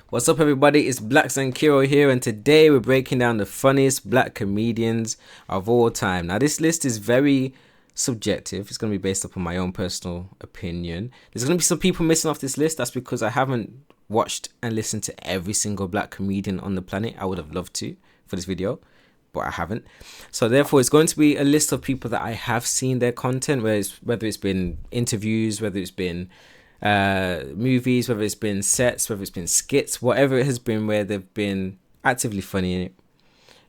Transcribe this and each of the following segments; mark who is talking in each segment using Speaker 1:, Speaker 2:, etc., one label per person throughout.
Speaker 1: What's up, everybody? It's Blacks and Kiro here, and today we're breaking down the funniest black comedians of all time. Now, this list is very subjective. It's going to be based upon my own personal opinion. There's going to be some people missing off this list. That's because I haven't watched and listened to every single black comedian on the planet. I would have loved to for this video, but I haven't. So therefore, it's going to be a list of people that I have seen their content, whether it's been interviews, whether it's been movies, whether it's been sets, whether it's been skits, whatever it has been where they've been actively funny in it,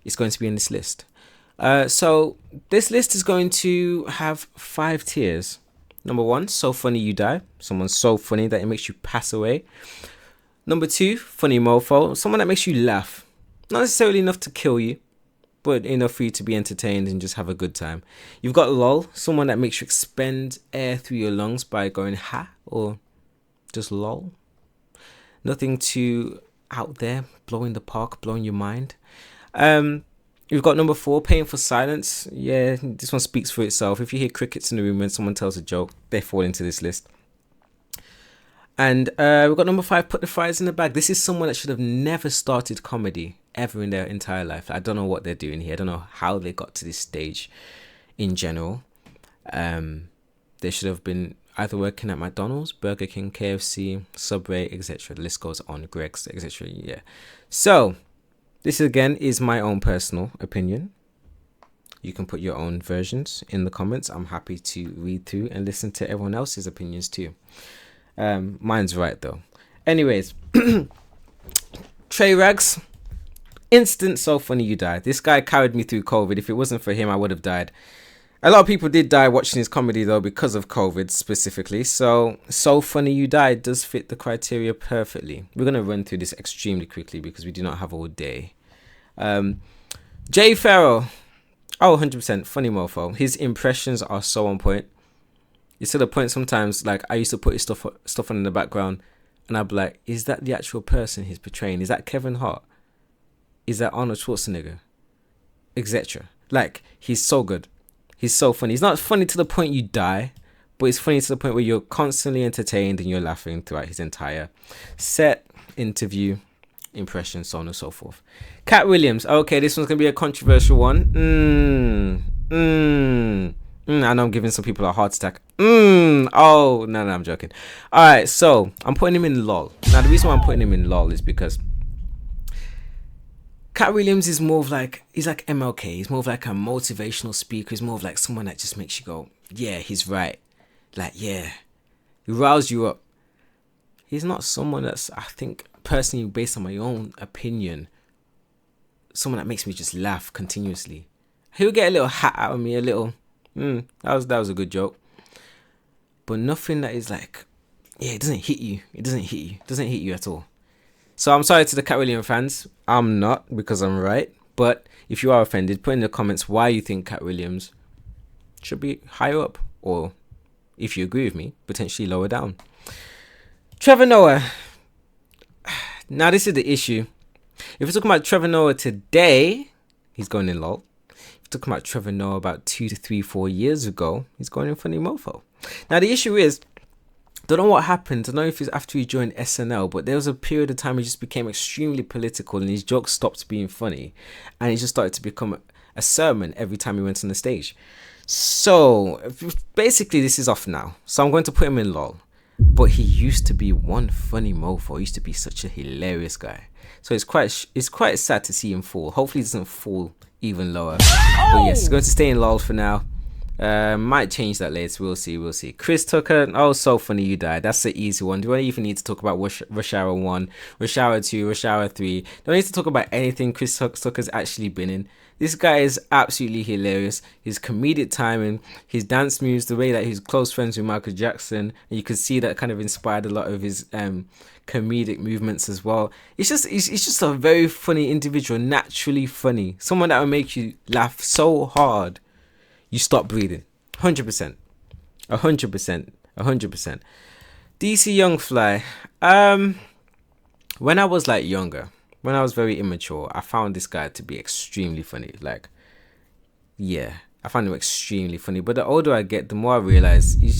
Speaker 1: it's going to be in this list. So this list is going to have 5 tiers. Number 1, so funny you die. Someone so funny that it makes you pass away. Number 2, funny mofo. Someone that makes you laugh. Not necessarily enough to kill you, but enough for you to be entertained and just have a good time. You've got lol, someone that makes you expend air through your lungs by going ha or just lol. Nothing too out there, blowing the park, blowing your mind. You've got number 4, paying for silence. Yeah, this one speaks for itself. If you hear crickets in the room when someone tells a joke, they fall into this list. And we've got number 5, put the fries in the bag. This is someone that should have never started comedy ever in their entire life. I don't know what they're doing here. I don't know how they got to this stage in general. They should have been either working at McDonald's, Burger King, KFC, Subway, etc. The list goes on, Greg's, etc. Yeah. So this again is my own personal opinion. You can put your own versions in the comments. I'm happy to read through and listen to everyone else's opinions too. Mine's right though. Anyways, Trey Rags, instant so funny you die. This guy carried me through COVID. If it wasn't for him, I would have died. A lot of people did die watching his comedy though because of COVID specifically. So funny you die does fit the criteria perfectly. We're gonna run through this extremely quickly because we do not have all day. Jay Farrell, 100% funny mofo. His impressions are so on point. It's to the point sometimes, like, I used to put his stuff on in the background and I'd be like, is that the actual person he's portraying? Is that Kevin Hart? Is that Arnold Schwarzenegger? Etc. Like, he's so good. He's so funny. He's not funny to the point you die, but it's funny to the point where you're constantly entertained and you're laughing throughout his entire set, interview, impression, so on and so forth. Cat Williams. Okay, this one's going to be a controversial one. I know I'm giving some people a heart attack. Oh, no, I'm joking. All right, so I'm putting him in LOL. Now, the reason why I'm putting him in LOL is because Cat Williams is more of like, he's like MLK. He's more of like a motivational speaker. He's more of like someone that just makes you go, yeah, he's right. Like, yeah, he riles you up. He's not someone that's, I think, personally, based on my own opinion, someone that makes me just laugh continuously. He'll get a little hat out of me, a little, that was a good joke. But nothing that is like, yeah, it doesn't hit you. It doesn't hit you at all. So I'm sorry to the Cat Williams fans. I'm not, because I'm right. But if you are offended, put in the comments why you think Cat Williams should be higher up. Or if you agree with me, potentially lower down. Trevor Noah. Now this is the issue. If we're talking about Trevor Noah today, he's going in LOL. If we're talking about Trevor Noah about 2 to 3, 4 years ago, he's going in funny mofo. Now the issue is, don't know what happened. I don't know if it's after he joined SNL, but there was a period of time he just became extremely political and his jokes stopped being funny. And he just started to become a sermon every time he went on the stage. So basically this is off now. So I'm going to put him in LOL. But he used to be one funny mofo. He used to be such a hilarious guy. So it's quite sad to see him fall. Hopefully he doesn't fall even lower. But yes, he's going to stay in LOL for now. Might change that later. We'll see. Chris Tucker, so funny you died. That's the easy one. Do I even need to talk about Rush Hour 1, Rush Hour 2, Rush Hour 3? Don't need to talk about anything Chris Tucker's actually been in. This guy is absolutely hilarious. His comedic timing, his dance moves, the way that he's close friends with Michael Jackson, and you could see that kind of inspired a lot of his comedic movements as well. He's just a very funny individual, naturally funny. Someone that will make you laugh so hard you stop breathing. 100%. 100%. DC Young Fly. When I was like younger, when I was very immature, I found this guy to be extremely funny. Like, yeah, I found him extremely funny. But the older I get, the more I realize he's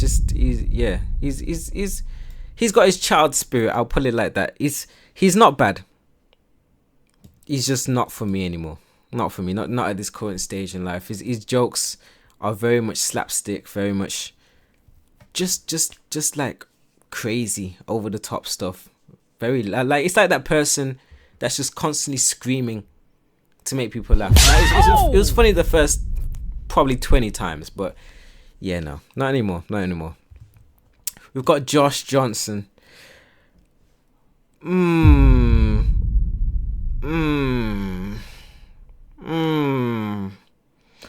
Speaker 1: he's got his child spirit. I'll put it like that. He's not bad. He's just not for me anymore. Not for me. Not at this current stage in life. His jokes are very much slapstick, very much just like crazy, over the top stuff. Very like it's like that person that's just constantly screaming to make people laugh. Like, it was funny the first probably 20 times, but yeah, no, not anymore. Not anymore. We've got Josh Johnson. Now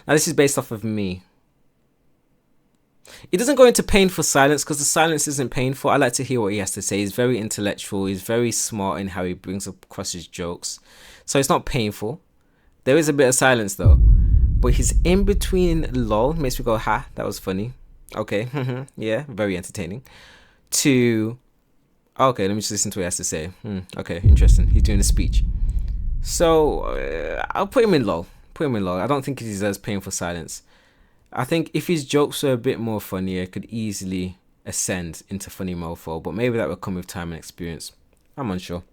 Speaker 1: this is based off of me. It doesn't go into painful silence because the silence isn't painful. I like to hear what he has to say. He's very intellectual. He's very smart in how he brings across his jokes. So it's not painful. There is a bit of silence though. But he's in between lol, makes me go, ha, that was funny. Okay, yeah, very entertaining. To, okay, let me just listen to what he has to say. Okay, interesting. He's doing a speech. So I'll put him in lol. I don't think he deserves painful silence. I think if his jokes were a bit more funnier, it could easily ascend into funny mofo, but maybe that will come with time and experience. I'm unsure.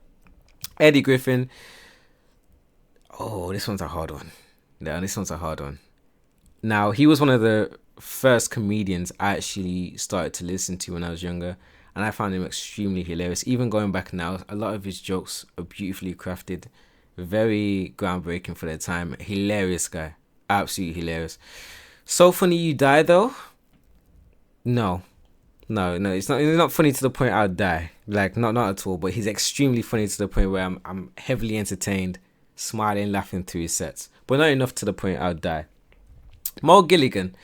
Speaker 1: Eddie Griffin. Oh, this one's a hard one. Yeah, this one's a hard one. Now, he was one of the first comedians I actually started to listen to when I was younger, and I found him extremely hilarious. Even going back now, a lot of his jokes are beautifully crafted, very groundbreaking for their time. Hilarious guy. Absolutely hilarious. So Funny You Die though? No, it's not funny to the point I'll die. Like not at all. But he's extremely funny to the point where I'm heavily entertained, smiling, laughing through his sets. But not enough to the point I'll die. Mo Gilligan,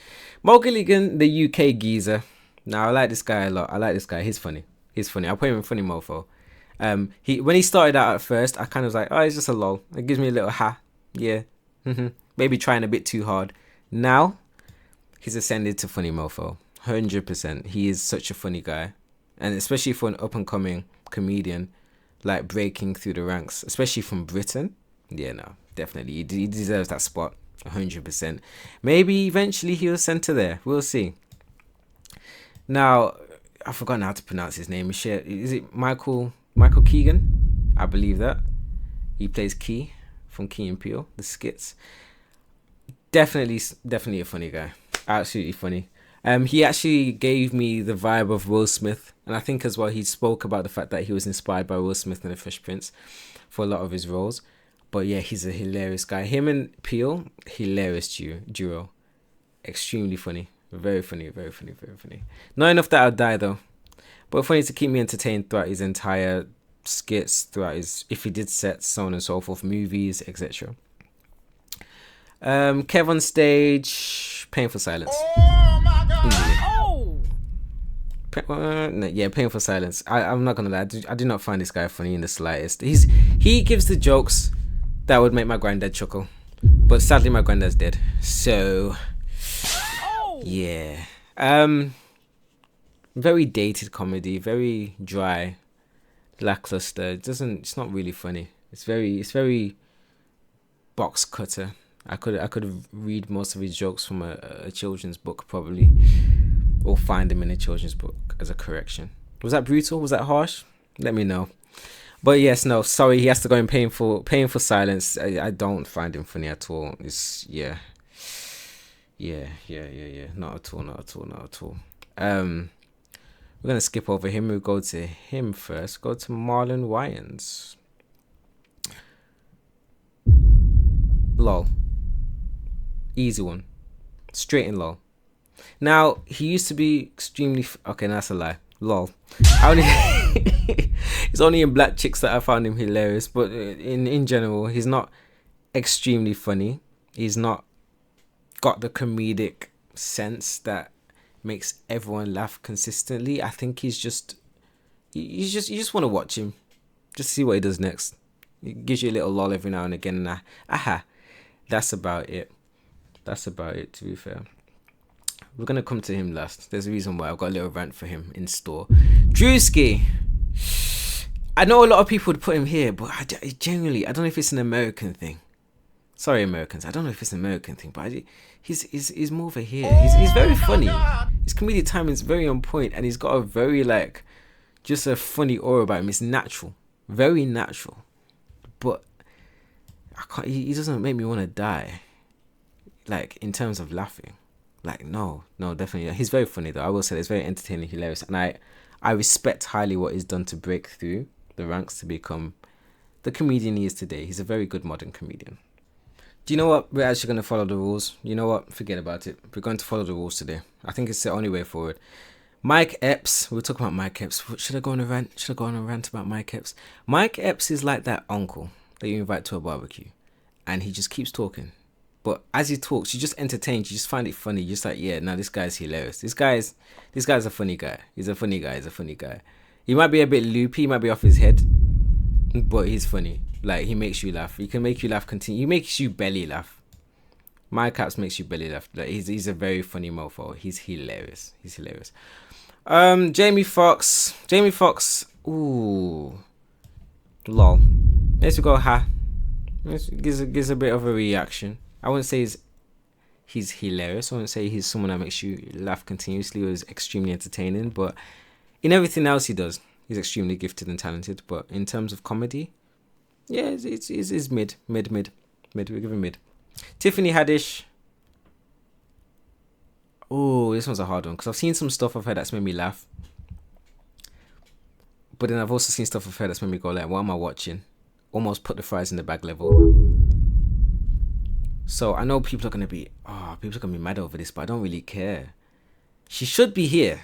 Speaker 1: the UK geezer. Now I like this guy a lot. He's funny. I'll put him in funny mofo. When he started out at first, I kind of was like, oh, he's just a lol. It gives me a little ha. Yeah. Maybe trying a bit too hard. Now he's ascended to funny mofo. 100%. He is such a funny guy. And especially for an up-and-coming comedian, like breaking through the ranks, especially from Britain. Yeah, no, definitely. He deserves that spot. 100%. Maybe eventually he'll center there. We'll see. Now, I've forgotten how to pronounce his name. Is it Michael Keegan? I believe that. He plays Key from Key and Peele, the skits. Definitely a funny guy. Absolutely funny. He actually gave me the vibe of Will Smith, and I think as well he spoke about the fact that he was inspired by Will Smith in The Fresh Prince for a lot of his roles. But yeah, he's a hilarious guy. Him and Peele, hilarious duo. Extremely funny. Very funny. Not enough that I'll die though, but funny to keep me entertained throughout his entire skits, throughout his, if he did sets, so on and so forth, movies, etc. Kev on stage, painful silence.
Speaker 2: Oh my God!
Speaker 1: Yeah, painful silence. I'm not gonna lie, I do not find this guy funny in the slightest. He gives the jokes that would make my granddad chuckle, but sadly my granddad's dead. So yeah, very dated comedy, very dry, lackluster. It's not really funny. It's very box cutter. I could read most of his jokes from a children's book probably, or find them in a children's book as a correction. Was that brutal? Was that harsh? Let me know. But yes, no, sorry, he has to go in painful silence. I don't find him funny at all. It's yeah. Not at all. We're gonna skip over him. We'll go to him first. Go to Marlon Wayans. Lol. Easy one. Straight in lol. Now, he used to be extremely... Okay, that's a lie. Lol. It's only in Black Chicks that I found him hilarious. But in general, he's not extremely funny. He's not got the comedic sense that makes everyone laugh consistently. I think you just want to watch him. Just see what he does next. It gives you a little lol every now and again. And aha. That's about it. To be fair. We're going to come to him last. There's a reason why I've got a little rant for him in store. Druski. I know a lot of people would put him here, but I don't know if it's an American thing. Sorry, Americans. I don't know if it's an American thing, but he's more over here. He's very funny. His comedic timing is very on point, and he's got a very just a funny aura about him. It's natural, very natural. But I can't. He doesn't make me want to die. Like in terms of laughing, like no, definitely. He's very funny though. I will say it's very entertaining, hilarious, and I respect highly what he's done to break through the ranks to become the comedian he is today. He's a very good modern comedian. Do you know what? We're actually going to follow the rules. You know what? Forget about it. We're going to follow the rules today. I think it's the only way forward. Mike Epps. We're talking about Mike Epps. Should I go on a rant? Should I go on a rant about Mike Epps? Mike Epps is like that uncle that you invite to a barbecue, and he just keeps talking. But as he talks, you just entertain. You just find it funny. You're just like, yeah, now this guy's hilarious. This guy's a funny guy. He's a funny guy. He might be a bit loopy. He might be off his head, but he's funny. Like, he makes you laugh. He can make you laugh. He makes you belly laugh. Mike Epps makes you belly laugh. Like, he's a very funny mofo. He's hilarious. Jamie Foxx. Ooh, lol. Let's go ha. Gives a bit of a reaction. I wouldn't say he's hilarious. I wouldn't say he's someone that makes you laugh continuously or is extremely entertaining. But in everything else he does, he's extremely gifted and talented. But in terms of comedy, yeah, it's mid. We give him mid. Tiffany Haddish. Oh, this one's a hard one because I've seen some stuff of her that's made me laugh. But then I've also seen stuff of her that's made me go like, what am I watching? Almost put the fries in the bag level. So I know people are gonna be mad over this, but I don't really care. She should be here.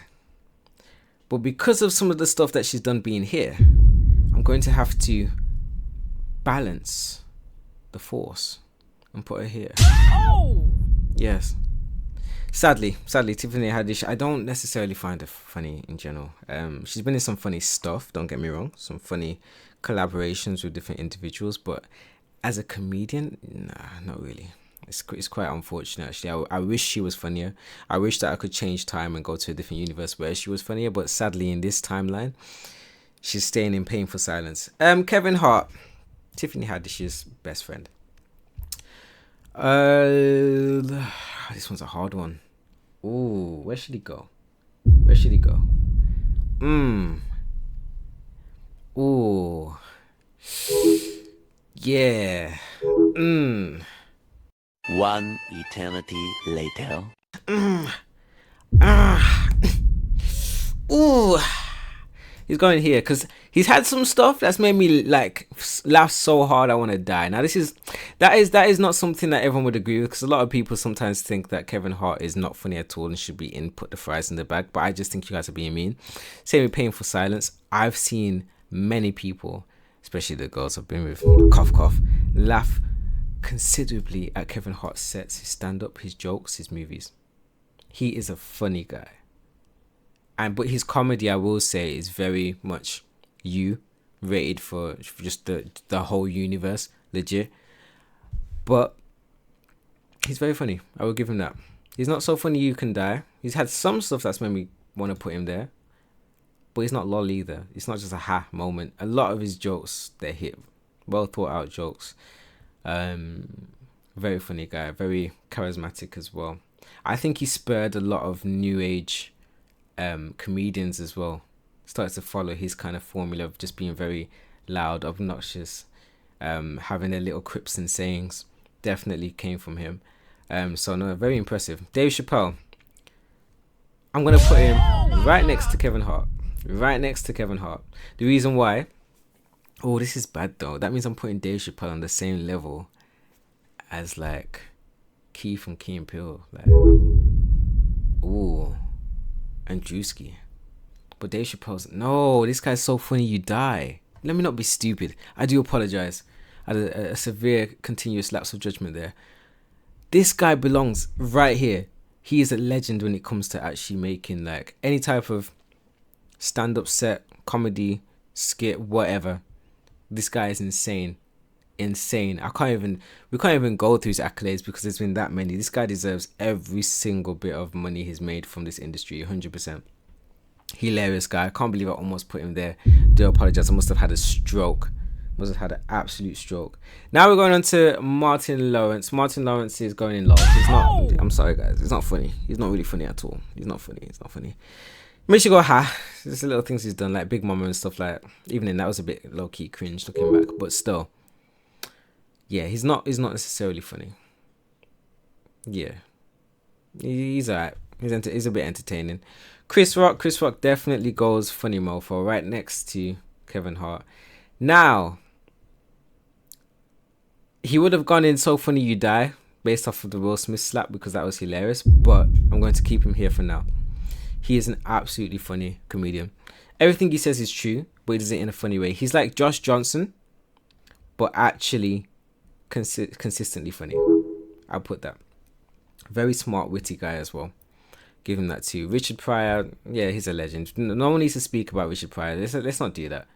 Speaker 1: But because of some of the stuff that she's done being here, I'm going to have to balance the force and put her here. Oh! Yes. Sadly, Tiffany Haddish, I don't necessarily find her funny in general. She's been in some funny stuff, don't get me wrong. Some funny collaborations with different individuals, but as a comedian, nah, not really. It's quite unfortunate, actually. I wish she was funnier. I wish that I could change time and go to a different universe where she was funnier, but sadly, in this timeline, she's staying in painful silence. Kevin Hart, Tiffany Haddish's best friend. This one's a hard one. Ooh, where should he go? Ooh. Yeah.
Speaker 3: One eternity later.
Speaker 1: Ooh. He's going here because he's had some stuff that's made me like laugh so hard I want to die. Now that is not something that everyone would agree with, because a lot of people sometimes think that Kevin Hart is not funny at all and should be in put the fries in the bag. But I just think you guys are being mean. Same with Painful Silence. I've seen many people, especially the girls I've been with, cough, laugh considerably at Kevin Hart's sets, his stand-up, his jokes, his movies. He is a funny guy. But his comedy, I will say, is very much rated for just the whole universe, legit. But he's very funny. I will give him that. He's not so funny you can die. He's had some stuff that's made me want to put him there. But he's not lol either. It's not just a ha moment. A lot of his jokes, they hit. Well thought out jokes. Very funny guy. Very charismatic as well. I think he spurred a lot of new age comedians as well. Started to follow his kind of formula of just being very loud, obnoxious, having their little quips and sayings. Definitely came from him. So no, very impressive. Dave Chappelle. I'm gonna put him right next to Kevin Hart. The reason why, oh, this is bad though. That means I'm putting Dave Chappelle on the same level as like Key from Key and Peele. Like, ooh. And Druski. But Dave Chappelle's, no, this guy's so funny you die. Let me not be stupid. I do apologize. I had a severe continuous lapse of judgment there. This guy belongs right here. He is a legend when it comes to actually making like any type of stand-up set, comedy, skit, whatever. This guy is insane. We can't even go through his accolades because there's been that many. This guy deserves every single bit of money he's made from this industry, 100%. Hilarious guy. I can't believe I almost put him there. Do apologize. I must have had a stroke. Must have had an absolute stroke. Now we're going on to Martin Lawrence. Martin Lawrence is going in low. He's not. I'm sorry, guys. It's not funny. He's not really funny at all. He's not funny. Makes you go ha. There's the little things he's done, like Big Mama and stuff like that. Even then, that was a bit low key cringe looking back, but still, yeah, he's not necessarily funny. Yeah, he's alright. He's a bit entertaining. Chris Rock definitely goes funny mofo right next to Kevin Hart. Now, he would have gone in So Funny You Die based off of the Will Smith slap because that was hilarious, but I'm going to keep him here for now. He is an absolutely funny comedian. Everything he says is true, but he does it in a funny way. He's like Josh Johnson, but actually consistently funny. I'll put that. Very smart, witty guy as well. Give him that too. Richard Pryor, yeah, he's a legend. No one needs to speak about Richard Pryor. Let's not do that.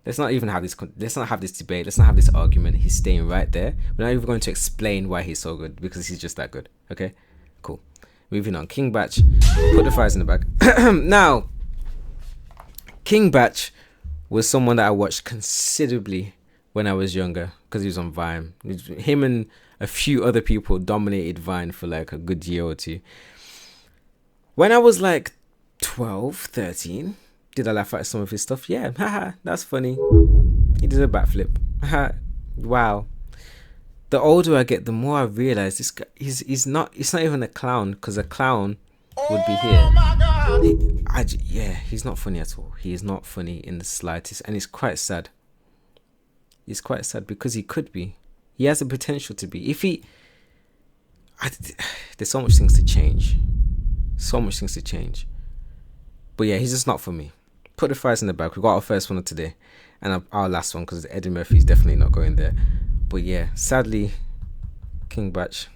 Speaker 1: Let's not even have this. Let's not have this debate. Let's not have this argument. He's staying right there. We're not even going to explain why he's so good because he's just that good. Okay, cool. Moving on. King Batch. Put the fries in the bag. Now, King Batch was someone that I watched considerably when I was younger because he was on Vine. Him and a few other people dominated Vine for like a good year or two. When I was like 12, 13, did I laugh at some of his stuff? Yeah, haha, that's funny. He did a backflip. Haha, wow. The older I get, the more I realize this guy, he's not even a clown, because a clown would be here. Yeah, he's not funny at all. He is not funny in the slightest, and it's quite sad. It's quite sad because he could be. He has the potential to be. There's so much things to change. So much things to change. But yeah, he's just not for me. Put the fries in the bag. We got our first one of today, and our last one because Eddie Murphy's definitely not going there. But yeah, sadly, King Batch,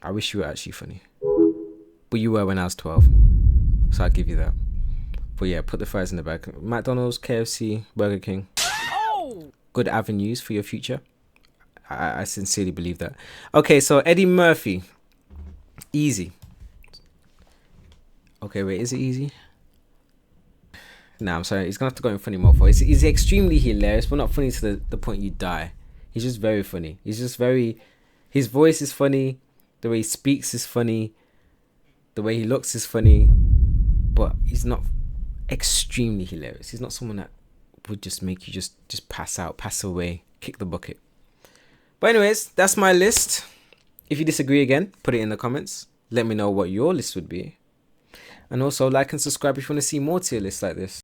Speaker 1: I wish you were actually funny. But you were when I was 12. So I'll give you that. But yeah, put the fries in the bag. McDonald's, KFC, Burger King. Good avenues for your future. I sincerely believe that. Okay, so Eddie Murphy. Easy. Okay, wait, is it easy? Nah, I'm sorry. He's going to have to go in funny mofo. He's extremely hilarious, but not funny to the point you die. He's just very funny. He's just very... His voice is funny. The way he speaks is funny. The way he looks is funny. But he's not extremely hilarious. He's not someone that would just make you just pass out, pass away, kick the bucket. But anyways, that's my list. If you disagree again, put it in the comments. Let me know what your list would be. And also like and subscribe if you want to see more tier lists like this.